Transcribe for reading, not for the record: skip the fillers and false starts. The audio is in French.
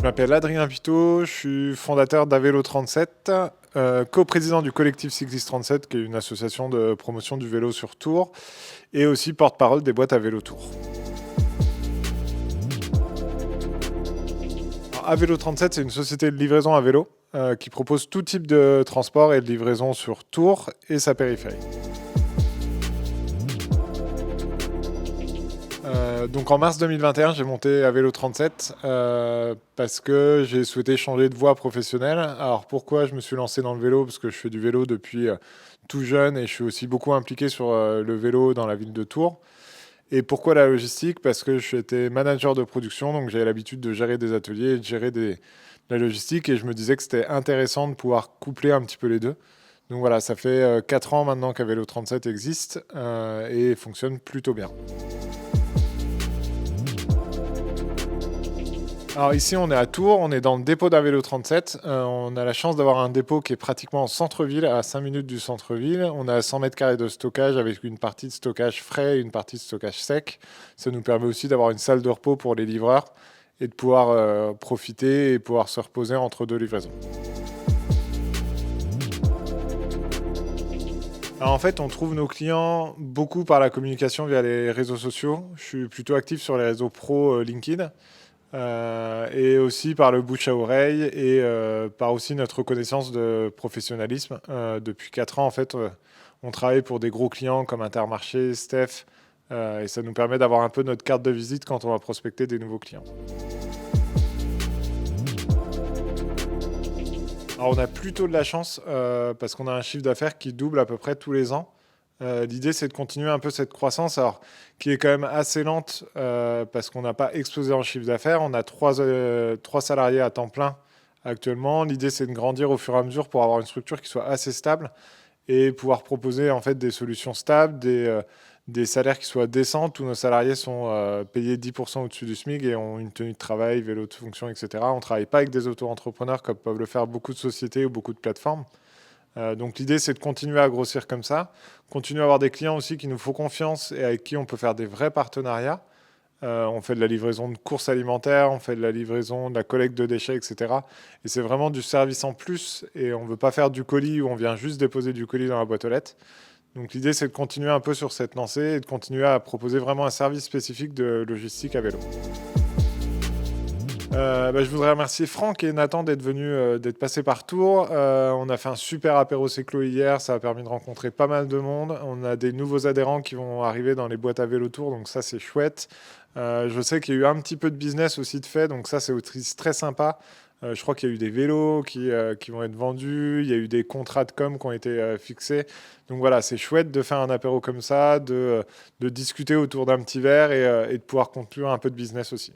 m'appelle Adrien Pitot, je suis fondateur d'Avélo 37, coprésident du collectif Cycliste 37, qui est une association de promotion du vélo sur Tours, et aussi porte-parole des boîtes à vélo Tours. Avélo 37, c'est une société de livraison à vélo qui propose tout type de transport et de livraison sur Tours et sa périphérie. Donc en mars 2021, j'ai monté Avélo 37 parce que j'ai souhaité changer de voie professionnelle. Alors pourquoi je me suis lancé dans le vélo? Parce que je fais du vélo depuis tout jeune et je suis aussi beaucoup impliqué sur le vélo dans la ville de Tours. Et pourquoi la logistique? Parce que j'étais manager de production, donc j'avais l'habitude de gérer des ateliers et de gérer la logistique, et je me disais que c'était intéressant de pouvoir coupler un petit peu les deux. Donc voilà, ça fait 4 ans maintenant qu'Avélo 37 existe et fonctionne plutôt bien. Alors ici, on est à Tours, on est dans le dépôt d'Avélo 37. On a la chance d'avoir un dépôt qui est pratiquement en centre-ville, à 5 minutes du centre-ville. On a 100 mètres carrés de stockage avec une partie de stockage frais et une partie de stockage sec. Ça nous permet aussi d'avoir une salle de repos pour les livreurs et de pouvoir profiter et pouvoir se reposer entre deux livraisons. Alors en fait, on trouve nos clients beaucoup par la communication via les réseaux sociaux. Je suis plutôt actif sur les réseaux pro LinkedIn. Et aussi par le bouche à oreille et par aussi notre reconnaissance de professionnalisme. Depuis 4 ans, en fait, on travaille pour des gros clients comme Intermarché, Steph, et ça nous permet d'avoir un peu notre carte de visite quand on va prospecter des nouveaux clients. Alors on a plutôt de la chance parce qu'on a un chiffre d'affaires qui double à peu près tous les ans. L'idée, c'est de continuer un peu cette croissance, alors, qui est quand même assez lente parce qu'on n'a pas explosé en chiffre d'affaires. On a 3 salariés à temps plein actuellement. L'idée, c'est de grandir au fur et à mesure pour avoir une structure qui soit assez stable et pouvoir proposer en fait des solutions stables, des salaires qui soient décents. Tous nos salariés sont payés 10% au-dessus du SMIC et ont une tenue de travail, vélo de fonction, etc. On ne travaille pas avec des auto-entrepreneurs comme peuvent le faire beaucoup de sociétés ou beaucoup de plateformes. Donc l'idée, c'est de continuer à grossir comme ça, continuer à avoir des clients aussi qui nous font confiance et avec qui on peut faire des vrais partenariats. On fait de la livraison de courses alimentaires, on fait de la livraison de la collecte de déchets, etc. Et c'est vraiment du service en plus et on ne veut pas faire du colis où on vient juste déposer du colis dans la boîte aux lettres. Donc l'idée, c'est de continuer un peu sur cette lancée et de continuer à proposer vraiment un service spécifique de logistique à vélo. Je voudrais remercier Franck et Nathan d'être venus, d'être passés par Tours. On a fait un super apéro cyclo hier, ça a permis de rencontrer pas mal de monde. On a des nouveaux adhérents qui vont arriver dans les boîtes à vélo Tours, donc ça c'est chouette. Je sais qu'il y a eu un petit peu de business aussi de fait, donc ça c'est aussi très sympa. Je crois qu'il y a eu des vélos qui vont être vendus, il y a eu des contrats de com qui ont été fixés. Donc voilà, c'est chouette de faire un apéro comme ça, de discuter autour d'un petit verre et de pouvoir conclure un peu de business aussi.